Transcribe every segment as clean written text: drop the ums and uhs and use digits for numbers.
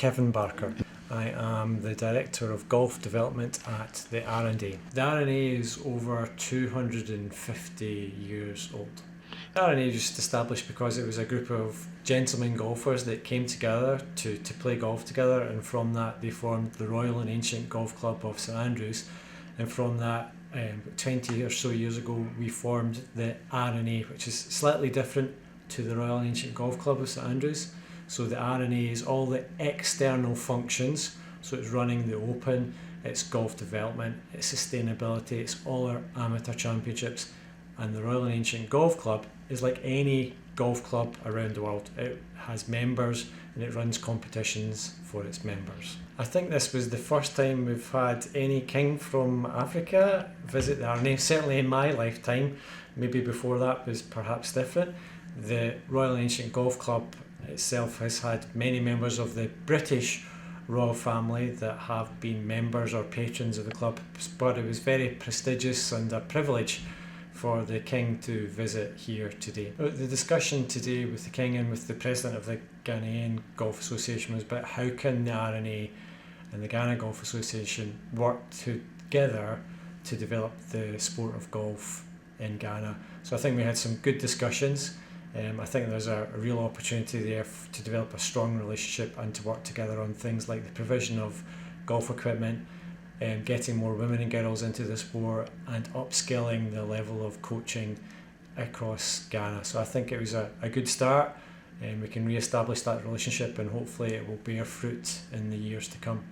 Kevin Barker. I am the Director of Golf Development at the R&A. The R&A is over 250 years old. The R&A was just established because it was a group of gentlemen golfers that came together to play golf together, and from that they formed the Royal and Ancient Golf Club of St Andrews, and from that 20 or so years ago we formed the R&A, which is slightly different to the Royal and Ancient Golf Club of St Andrews. So the R&A is all the external functions, so it's running the Open, it's golf development, it's sustainability, it's all our amateur championships. And the Royal and Ancient Golf Club is like any golf club around the world. It has members and it runs competitions for its members. I think this was the first time we've had any king from Africa visit the R&A, certainly in my lifetime. Maybe before that was perhaps different. The Royal and Ancient Golf Club itself has had many members of the British royal family that have been members or patrons of the club, but it was very prestigious and a privilege for the King to visit here today. The discussion today with the King and with the President of the Ghanaian Golf Association was about how can the R&A and the Ghana Golf Association work together to develop the sport of golf in Ghana. So I think we had some good discussions. I think there's a real opportunity there to develop a strong relationship and to work together on things like the provision of golf equipment, getting more women and girls into the sport, and upskilling the level of coaching across Ghana. So I think it was a good start, and we can re-establish that relationship, and hopefully it will bear fruit in the years to come.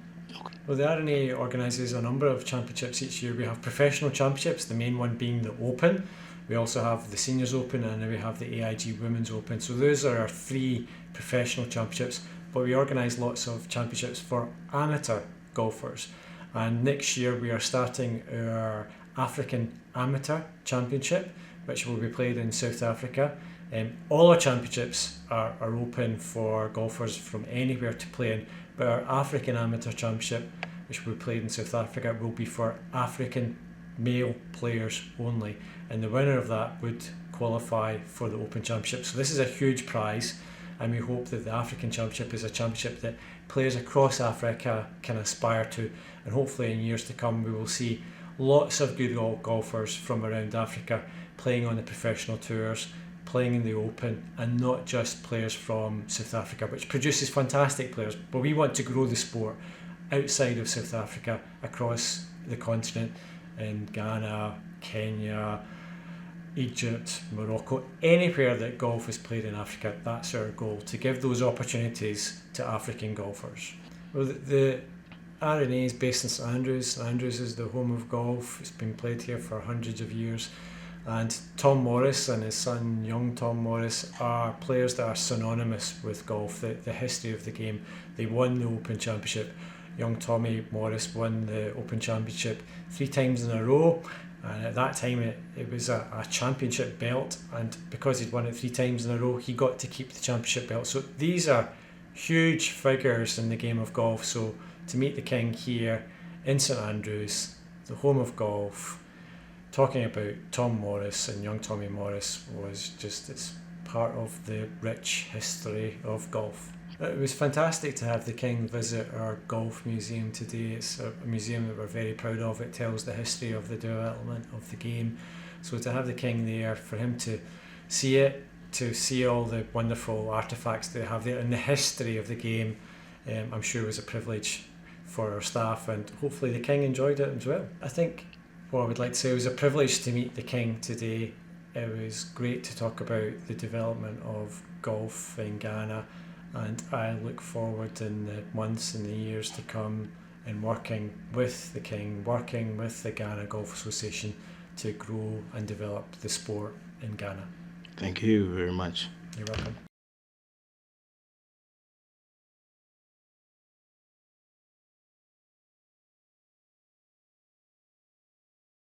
Well, the R&A organises a number of championships each year. We have professional championships, the main one being the Open. We also have the Seniors Open, and then we have the AIG Women's Open. So those are our three professional championships, but we organise lots of championships for amateur golfers. And next year we are starting our African Amateur Championship, which will be played in South Africa. All our championships are open for golfers from anywhere to play in, but our African Amateur Championship, which will be played in South Africa, will be for African male players only, and the winner of that would qualify for the Open Championship. So this is a huge prize, and we hope that the African Championship is a championship that players across Africa can aspire to, and hopefully in years to come we will see lots of good golfers from around Africa playing on the professional tours, playing in the Open, and not just players from South Africa, which produces fantastic players. But we want to grow the sport outside of South Africa, across the continent, in Ghana, Kenya, Egypt, Morocco, anywhere that golf is played in Africa. That's our goal, to give those opportunities to African golfers. Well, the R&A is based in St Andrews. St Andrews is the home of golf. It's been played here for hundreds of years. And Tom Morris and his son, young Tom Morris, are players that are synonymous with golf, the history of the game. They won the Open Championship. Young Tommy Morris won the Open Championship 3 times in a row, and at that time it was a championship belt, and because he'd won it 3 times in a row, he got to keep the championship belt. So these are huge figures in the game of golf. So to meet the King here in St Andrews, the home of golf, talking about Tom Morris and young Tommy Morris was just, it's part of the rich history of golf. It was fantastic to have the King visit our golf museum today. It's a museum that we're very proud of. It tells the history of the development of the game. So to have the King there, for him to see it, to see all the wonderful artefacts they have there and the history of the game, I'm sure was a privilege for our staff, and hopefully the King enjoyed it as well. I think what I would like to say, it was a privilege to meet the King today. It was great to talk about the development of golf in Ghana, and I look forward in the months and the years to come in working with the King, working with the Ghana Golf Association to grow and develop the sport in Ghana. Thank you very much. You're welcome.